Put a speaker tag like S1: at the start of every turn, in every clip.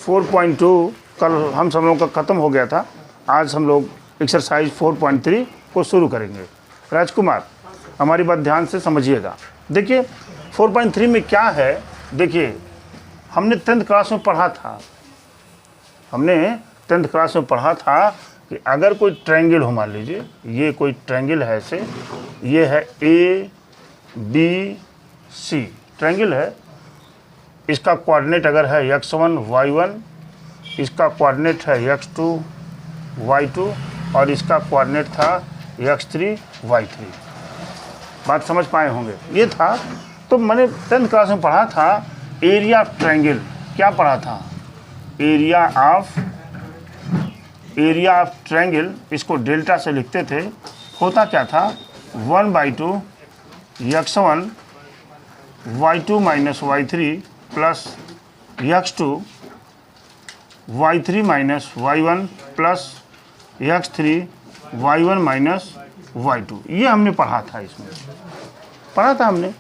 S1: 4.2 कल हम सब लोगों का ख़त्म हो गया था। आज हम लोग एक्सरसाइज 4.3 को शुरू करेंगे। राजकुमार, हमारी बात ध्यान से समझिएगा। देखिए 4.3 में क्या है, देखिए हमने 10th क्लास में पढ़ा था, कि अगर कोई ट्रायंगल हो, मान लीजिए ये कोई ट्रायंगल है, ऐसे ये है ABC ट्रायंगल है। इसका कोऑर्डिनेट अगर है x1 y1, इसका कोऑर्डिनेट है x2 y2 और इसका कोऑर्डिनेट था x3 y3। बात समझ पाए होंगे। ये था, तो मैंने 10th क्लास में पढ़ा था एरिया ऑफ ट्रायंगल। क्या पढ़ा था? एरिया ऑफ ट्रायंगल, इसको डेल्टा से लिखते थे। होता क्या था? 1/2 x1 y2 minus y3 plus x2 y3 minus y1 plus x3 y1 minus y2। ये हमने पढ़ा था, इसमें पढ़ा था हमने।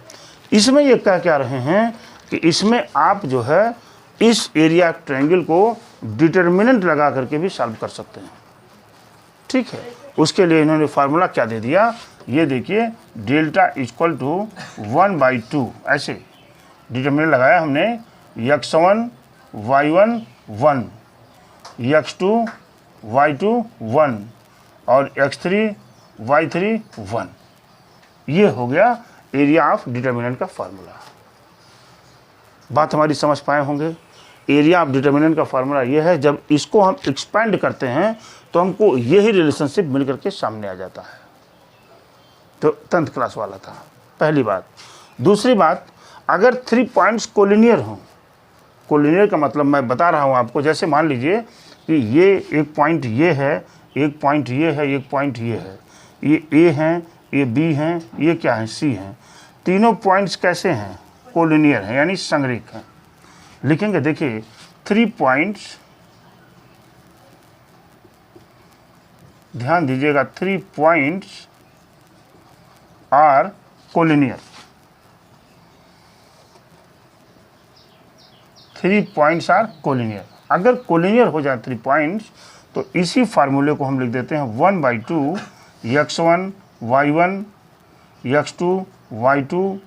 S1: इसमें ये कह क्या रहे हैं कि इसमें आप जो है इस एरिया ट्रायंगल को डिटर्मिनेंट लगा करके भी सॉल्व कर सकते हैं। ठीक है, उसके लिए इन्होंने फार्मूला क्या दे दिया, ये देखिए, डेल्टा इक्वल टू 1/2, ऐसे डिटर्मिनेंट लगाया हमने। x1 y1 1, x2 y2 1 और x3 y3 1। ये हो गया एरिया ऑफ डिटर्मिनेंट का फार्मूला। बात हमारी समझ पाए होंगे। एरिया ऑफ डिटर्मिनेंट का फार्मूला ये है, जब इसको हम एक्सपेंड करते हैं तो हमको यही रिलेशनशिप मिल करके सामने आ जाता है। तो 10th क्लास वाला था, पहली बात। दूसरी बात, अगर 3 पॉइंट्स कोलिनियर हों, कोलिनियर का मतलब मैं बता रहा हूँ आपको, जैसे मान लीजिए कि ये एक पॉइंट ये है, एक पॉइंट ये है, एक पॉइंट ये है, ये A हैं, ये B हैं, ये क्या है? C हैं। तीनों पॉइंट्स कैसे हैं? कोलिनियर हैं, यानी संरेख हैं। लिखेंगे, देखिए 3 पॉइंट्स, ध्यान दीजिएगा, 3 points are collinear. 3 points are collinear. अगर कोलिनियर हो जाए 3 पॉइंट्स, तो इसी फार्मूले को हम लिख देते हैं 1/2 x1 y1 x2 y2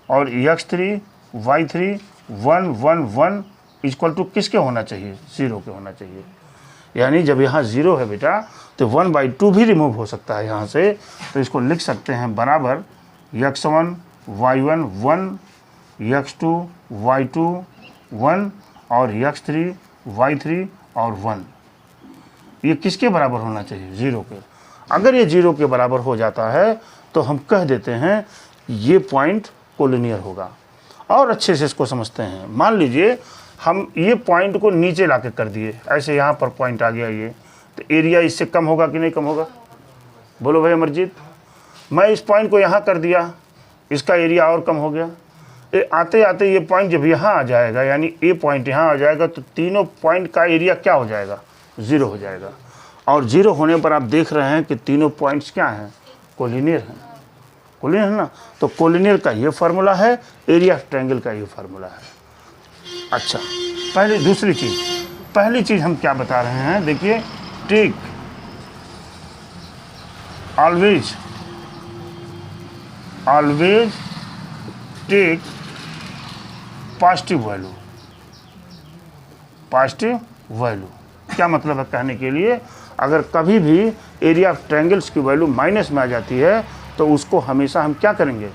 S1: और x3 y3 1 1 1 इक्वल टू किसके होना चाहिए? 0 के होना चाहिए। यानी जब यहाँ 0 है बेटा, तो 1/2 भी रिमूव हो सकता है यहाँ से। तो इसको लिख सकते हैं बराबर x1 y1 1, x2 y2 1 और x3 y3 और 1। ये किसके बराबर होना चाहिए? 0 के। अगर ये 0 के बराबर हो जाता है तो हम कह देते हैं ये पॉइंट कोलिनियर होगा। और अच्छे से इसको समझते हैं। मान लीजिए हम ये पॉइंट को नीचे ला के कर दिए, ऐसे यहाँ पर पॉइंट आ गया ये, तो एरिया इससे कम होगा कि नहीं कम होगा? बोलो भाई अमरजीत। मैं इस पॉइंट को यहाँ कर दिया, इसका एरिया और कम हो गया। आते आते ये पॉइंट जब यहाँ आ जाएगा, यानी ए पॉइंट यहाँ आ जाएगा, तो तीनों पॉइंट का एरिया क्या हो जाएगा? 0 हो जाएगा। और 0 होने पर आप देख रहे हैं कि तीनों पॉइंट्स क्या हैं? कोलिनियर हैं। कोलिनियर है ना? तो कोलिनियर का ये फार्मूला है, एरिया ऑफ ट्रायंगल का ये फार्मूला है। अच्छा, पहली चीज हम क्या बता रहे हैं, देखिए, take always take positive value. क्या मतलब है कहने के लिए? अगर कभी भी एरिया ऑफ ट्रायंगल्स की वैल्यू माइनस में आ जाती है तो उसको हमेशा हम क्या करेंगे?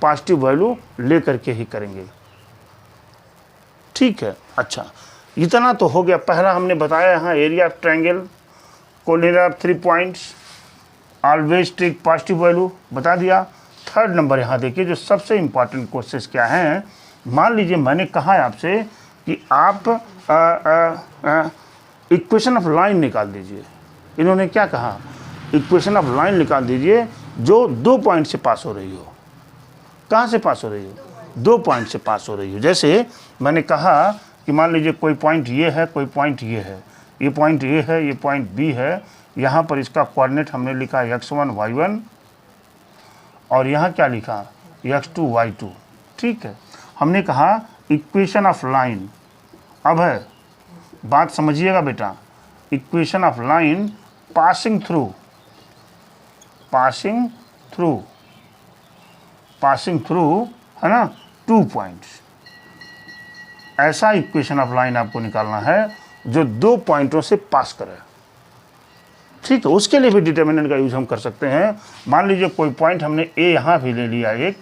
S1: पॉजिटिव वैल्यू लेकर के ही करेंगे। ठीक है। अच्छा, इतना तो हो गया। पहला हमने बताया यहाँ area of triangle, collinear of 3 points, always take positive value बता दिया। थर्ड नंबर यहाँ देखिए, जो सबसे इंपॉर्टेंट क्वेश्चन क्या हैं। मान लीजिए मैंने कहा है आपसे कि आप इक्वेशन ऑफ लाइन निकाल दीजिए। इन्होंने क्या कहा? इक्वेशन ऑफ लाइन निकाल दीजिए जो 2 पॉइंट से पास हो रही हो। कहाँ से पास हो रही हो? 2 पॉइंट से पास हो रही हो। जैसे मैंने कहा कि मान लीजिए कोई पॉइंट ये है, कोई पॉइंट ये है, ये पॉइंट ए है, ये पॉइंट बी है। यहाँ पर इसका कोऑर्डिनेट हमने लिखा x1 y1 और यहाँ क्या लिखा? x2 y2। ठीक है। हमने कहा इक्वेशन ऑफ लाइन अब है बात समझिएगा बेटा, equation of line passing through है ना 2 पॉइंट्स। ऐसा इक्वेशन ऑफ लाइन आपको निकालना है जो 2 पॉइंटों से पास करे। ठीक है, उसके लिए भी डिटर्मिनेंट का यूज हम कर सकते हैं। मान लीजिए कोई पॉइंट हमने ए यहाँ भी ले लिया, एक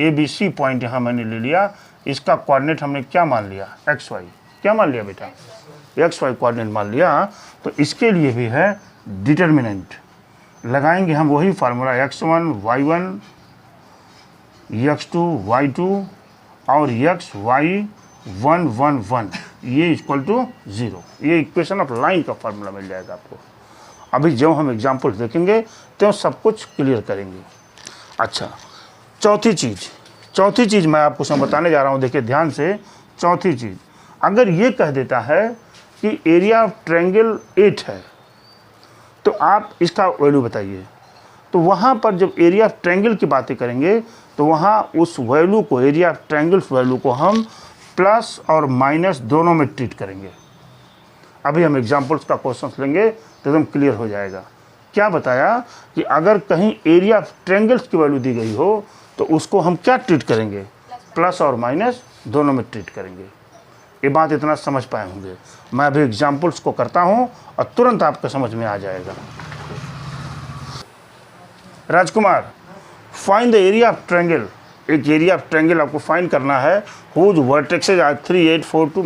S1: ABC पॉइंट यहाँ मैंने ले लिया, इसका कोऑर्डिनेट हमने क्या मान लिया, XY। क्या मान लिया बेटा, XY कोऑर्डिनेट मान लिया। तो इसके लिए भी है डिटर्मिनेंट, लगाएंगे हम वही formula x1 y1 x2 y2 और xy1 1 1 ये इक्वल टू 0। ये इक्वेशन ऑफ लाइन का फार्मूला मिल जाएगा आपको। अभी जो हम एग्जाम्पल्स देखेंगे तो सब कुछ क्लियर करेंगे। अच्छा, चौथी चीज़ मैं आपको सब बताने जा रहा हूँ, देखिए ध्यान से। चौथी चीज़, अगर ये कह देता है कि एरिया ऑफ ट्रायंगल 8 है तो आप इसका वैल्यू बताइए। तो वहाँ पर जब एरिया ऑफ ट्रायंगल की बातें करेंगे तो वहाँ उस वैल्यू को, एरिया ऑफ ट्रायंगल वैल्यू को हम प्लस और माइनस दोनों में ट्रीट करेंगे। अभी हम एग्जाम्पल्स का क्वेश्चन लेंगे तो एकदम क्लियर हो जाएगा। क्या बताया कि अगर कहीं एरिया ऑफ ट्रायंगल्स की वैल्यू दी गई हो तो उसको हम क्या ट्रीट करेंगे, प्लस और माइनस दोनों में ट्रीट करेंगे। ये बात इतना समझ पाए होंगे। मैं अभी एग्जाम्पल्स को करता हूँ और तुरंत आपको समझ में आ जाएगा। Rajkumar, find the area of triangle. एक एरिया ऑफ ट्रायंगल आपको फाइंड करना है हुज वर्टेक्सेस आर 3 8 4 2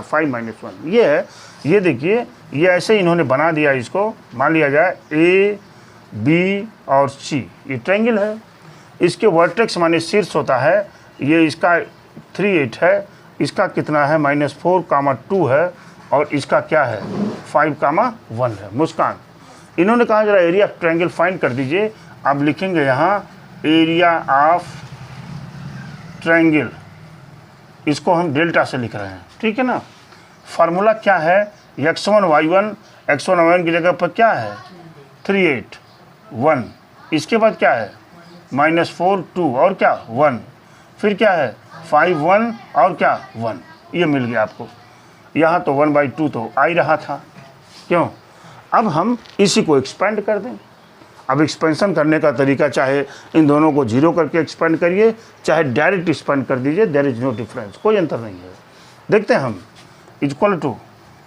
S1: 5 -1। ये है, ये देखिए, ये ऐसे इन्होंने बना दिया। इसको मान लिया जाए A B और C, ये ट्रायंगल है। इसके वर्टेक्स माने शीर्ष होता है, ये इसका 3 8 है, इसका कितना है -4, 2 है और इसका क्या है 5, 1 है। मुस्कान, इन्होंने कहा जरा एरिया ऑफ ट्रायंगल फाइंड कर दीजिए। आप लिखेंगे यहाँ एरिया ऑफ ट्रायंगल, इसको हम डेल्टा से लिख रहे हैं, ठीक है ना। फार्मूला क्या है, x1 y1 की जगह पर क्या है 3 8 1, इसके बाद क्या है -4 2 और क्या 1, फिर क्या है 5 1 और क्या 1। ये मिल गया आपको। यहाँ तो 1/2 तो आ ही रहा था, क्यों। अब हम इसी को एक्सपेंड कर दें। अब एक्सपेंशन करने का तरीका, चाहे इन दोनों को 0 करके एक्सपेंड करिए, चाहे डायरेक्ट एक्सपेंड कर दीजिए, देयर इज नो डिफरेंस, कोई अंतर नहीं है। देखते हैं हम, इक्वल टू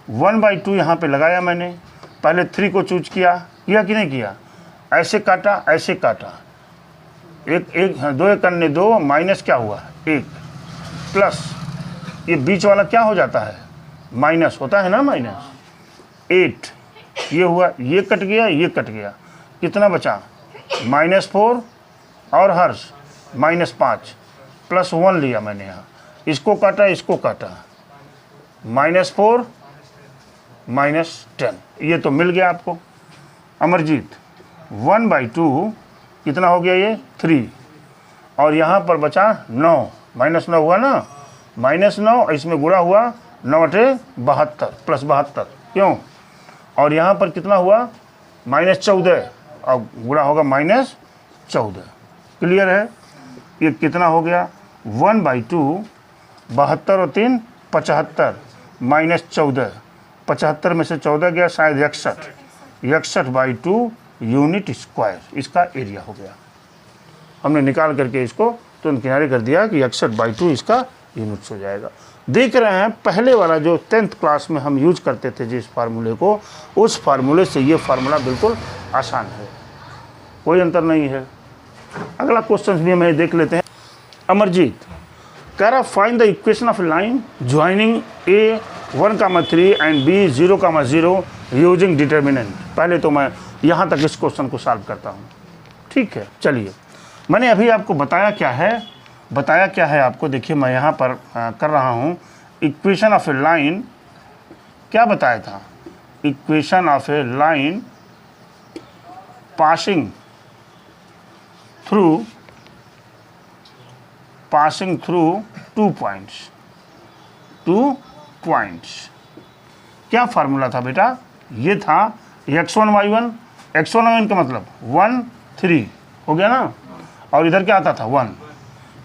S1: 1/2 यहाँ पे लगाया मैंने। पहले 3 को चूज किया कि नहीं किया, ऐसे काटा ऐसे काटा, एक 2 एक अन्य 2 माइनस क्या हुआ 1 प्लस ये बीच वाला क्या हो जाता है माइनस होता है ना, -8। ये हुआ, ये कट गया, ये कट गया, कितना बचा -4 और हर्ष -5 प्लस 1 लिया मैंने यहाँ, इसको काटा इसको काटा, -4 -10, ये तो मिल गया आपको। अमरजीत, 1/2 कितना हो गया ये 3 और यहाँ पर बचा 9, -9 हुआ ना, -9 इसमें गुणा हुआ 9 × 72 प्लस 72, क्यों। और यहाँ पर कितना हुआ -14 और गुणा होगा -14। क्लियर है। ये कितना हो गया 1/2, 72 और 3 75 -14, 75 में से 14 गया शायद 61/2 यूनिट स्क्वायर, इसका एरिया हो गया। हमने निकाल करके इसको तुरंत किनारे कर दिया कि 61/2 इसका यूनिट्स हो जाएगा। देख रहे हैं पहले वाला जो 10th क्लास में हम यूज करते थे जिस फार्मूले को, उस फार्मूले से ये फार्मूला बिल्कुल आसान है, कोई अंतर नहीं है। अगला क्वेश्चन भी हमें देख लेते हैं। अमरजीत कह रहा find the equation of line joining A 1,3 and B 0,0 using determinant. पहले तो मैं यहाँ तक इस क्वेश्चन को सॉल्व करता हूँ, ठीक है। चलिए, मैंने अभी आपको बताया क्या है आपको, देखिए मैं यहाँ पर कर रहा हूँ इक्वेशन ऑफ ए लाइन। क्या बताया था, equation of A line passing through 2 points. क्या फार्मूला था बेटा, ये था x1 y1 का मतलब 1 3 हो गया ना, और इधर क्या आता था 1,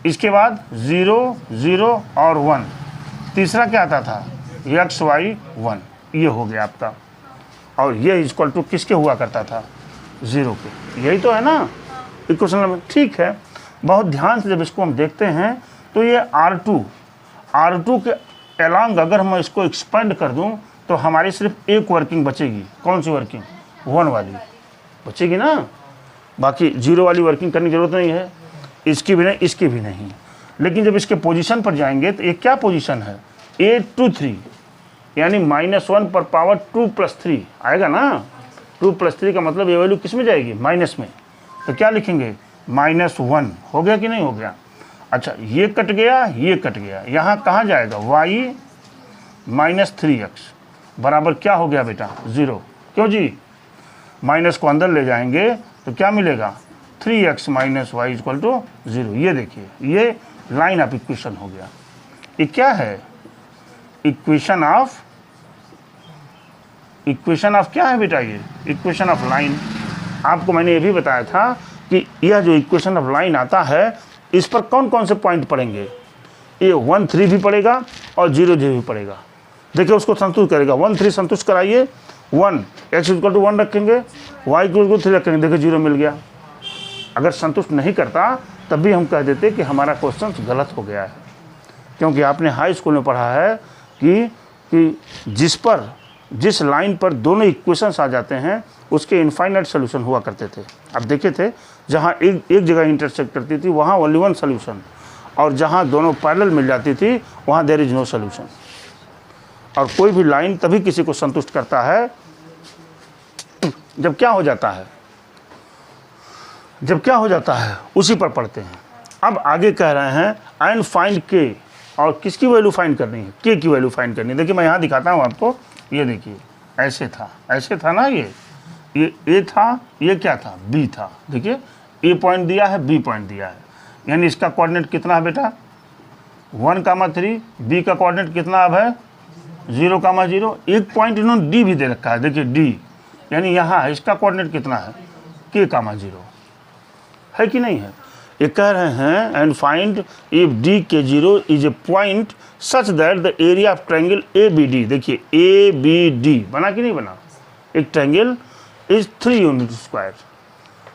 S1: इसके बाद 0 0 और 1, तीसरा क्या आता था xy1, ये हो गया आपका। और ये इक्वल टू किसके हुआ करता था? 0 के। यही तो है ना इक्वेशन नंबर। ठीक है, बहुत ध्यान से जब इसको हम देखते हैं तो ये R2 के अलॉन्ग अगर मैं इसको एक्सपेंड कर दूं तो हमारी सिर्फ एक वर्किंग बचेगी। कौन सी वर्किंग? 1 वाली बचेगी ना, बाकी 0 वाली वर्किंग करने की जरूरत नहीं है, इसकी भी नहीं, इसकी भी नहीं। लेकिन जब इसके पोजीशन पर जाएंगे तो ये क्या पोजीशन है? 8 to 3, यानी -1 पर पावर 2 + 3 आएगा ना। 2 + 3 का मतलब ये वैल्यू किस में जाएगी? माइनस में। तो क्या लिखेंगे? -1। हो गया कि नहीं हो गया? अच्छा, ये कट गया, ये कट गया, यहाँ कहाँ जाएगा? y -3x बराबर क्या हो गया बेटा? 0। क्यों जी? माइनस को अंदर ले जाएंगे तो क्या मिलेगा? 3x - y = 0। ये देखिए, ये लाइन ऑफ इक्वेशन हो गया। ये क्या है? इक्वेशन ऑफ क्या है बेटा? ये इक्वेशन ऑफ लाइन। आपको मैंने ये भी बताया था कि यह जो इक्वेशन ऑफ लाइन आता है, इस पर कौन कौन से पॉइंट पड़ेंगे? ये 1, 3 भी पड़ेगा और 0, 0 भी पड़ेगा। देखिए, उसको संतुष्ट करेगा। 1, 3 संतुष्ट कराइए। 1 x = 1 रखेंगे, y = 3 रखेंगे। देखिए 0 मिल गया। अगर संतुष्ट नहीं करता तब भी हम कह देते कि हमारा क्वेश्चन गलत हो गया है, क्योंकि आपने हाई स्कूल में पढ़ा है कि जिस लाइन पर दोनों इक्वेशंस आ जाते हैं उसके इनफाइनाइट सोल्यूशन हुआ करते थे। आप देखे थे, जहाँ एक जगह इंटरसेक्ट करती थी वहाँ ओनली 1 सोल्यूशन, और जहाँ दोनों पैरेलल मिल जाती थी वहाँ देयर इज नो सोल्यूशन। और कोई भी लाइन तभी किसी को संतुष्ट करता है जब क्या हो जाता है, उसी पर पढ़ते हैं। अब आगे कह रहे हैं एंड फाइंड के, और किसकी वैल्यू फाइंड करनी है? के की वैल्यू फाइंड करनी है। देखिए मैं यहाँ दिखाता हूँ आपको। ये देखिए, ऐसे था ना, ये ए था, ये क्या था? बी था। देखिए, ए पॉइंट दिया है, बी पॉइंट दिया है, यानी इसका कोऑर्डिनेट कितना है बेटा? 1, 3। बी का कोऑर्डिनेट कितना अब है? 0, 0। एक पॉइंट इन्होंने डी भी दे रखा है। देखिए डी, यानी यहाँ है, इसका कोऑर्डिनेट कितना है? k, 0 है कि नहीं है? ये कह रहे हैं and find if D(K0) is a point such that the area of triangle ABD। देखिए ABD बना कि नहीं बना? एक ट्रायंगल इज 3 यूनिट स्क्वायर।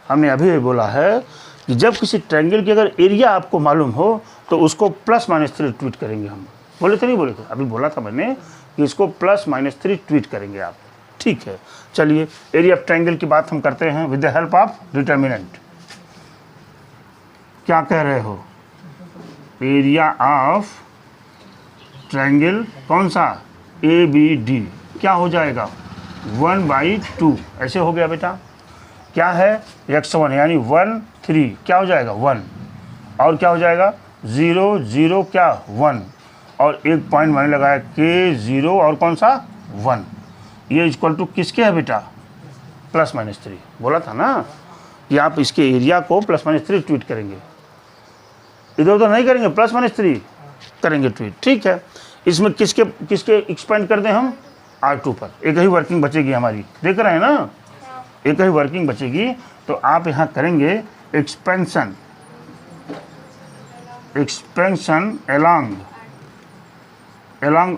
S1: हमने अभी बोला है कि जब किसी ट्रायंगल की अगर एरिया आपको मालूम हो तो उसको +-3 ट्वीट करेंगे। हम बोले थे नहीं बोले थे? अभी बोला था मैंने कि इसको +-3 ट्वीट करेंगे आप। ठीक है, चलिए एरिया ऑफ ट्रायंगल की बात हम करते हैं with the help of determinant. क्या कह रहे हो? एरिया ऑफ ट्रायंगल कौन सा? ABD क्या हो जाएगा? 1/2 ऐसे हो गया बेटा। क्या है? x1 यानी 1, 3 क्या हो जाएगा? 1। और क्या हो जाएगा? 0, 0 क्या? 1। और एक पॉइंट मैंने लगाया K0 और कौन सा? 1। ये इक्वल टू किसके है बेटा? +-3। बोला था ना कि आप इसके एरिया को +-3 ट्वीट करेंगे, इधर उधर नहीं करेंगे, +-3 करेंगे ट्वीट। ठीक है, इसमें किसके एक्सपेंड कर दें हम? R2 पर। एक ही वर्किंग बचेगी हमारी, देख रहे हैं ना, एक ही वर्किंग बचेगी। तो आप यहाँ करेंगे एक्सपेंशन अलॉन्ग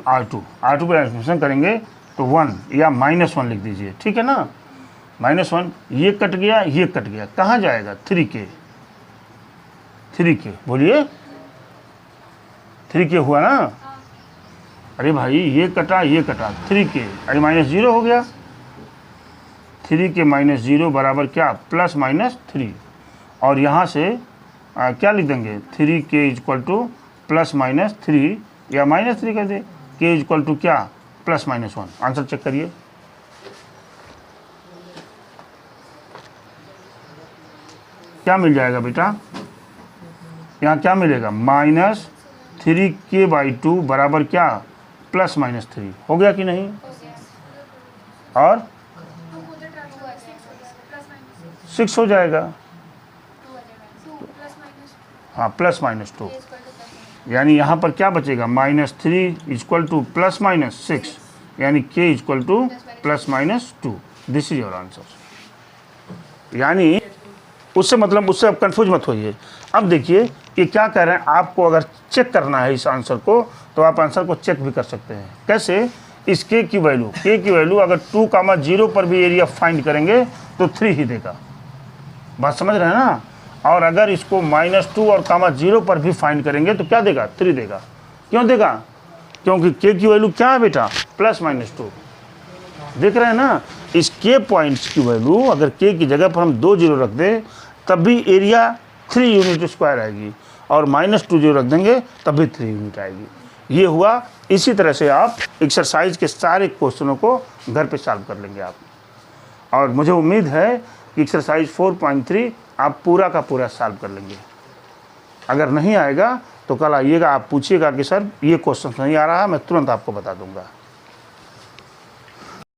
S1: R2 पर एक्सपेंशन करेंगे तो 1 या -1 लिख दीजिए। ठीक है ना, -1। ये कट गया, ये कट गया, कहाँ जाएगा? 3K बोलिए, 3K हुआ ना? अरे भाई ये कटा, 3K, अरे -0 हो गया। 3K - 0 बराबर क्या? +-3। और यहाँ से क्या लिख देंगे? 3K = +-3 या -3 कर दे। K = क्या? +-1। आंसर चेक करिए। क्या मिल जाएगा बेटा? यहाँ क्या मिलेगा? -3K/2 बराबर क्या? +-3 हो गया कि नहीं? और 6 हो जाएगा। हाँ, +-2, यानी यहाँ पर क्या बचेगा? -3 = +-6, यानी K = +-2। This is your answer. यानी उससे मतलब उससे अब कंफ्यूज मत होइए। अब देखिए ये क्या कह रहे हैं, आपको अगर चेक करना है इस आंसर को तो आप आंसर को चेक भी कर सकते हैं। कैसे? इस के की वैल्यू अगर 2,0 पर भी एरिया फाइंड करेंगे तो 3 ही देगा। बात समझ रहे हैं ना? और अगर इसको -2 और -0 पर भी फाइंड करेंगे तो क्या देगा? 3 देगा। क्यों देगा? क्योंकि के की वैल्यू क्या है बेटा? +-2। देख रहे हैं ना? इस के पॉइंट्स की वैल्यू अगर के की जगह पर हम 2 जीरो रख दें तब भी एरिया 3 यूनिट स्क्वायर आएगी, और -2 जीरो रख देंगे तब भी 3 यूनिट आएगी। ये हुआ। इसी तरह से आप एक्सरसाइज के सारे क्वेश्चनों को घर पे सॉल्व कर लेंगे आप, और मुझे उम्मीद है कि एक्सरसाइज 4.3 आप पूरा का पूरा सॉल्व कर लेंगे। अगर नहीं आएगा तो कल आइएगा, आप पूछिएगा कि सर ये क्वेश्चन नहीं आ रहा है, मैं तुरंत आपको बता दूंगा।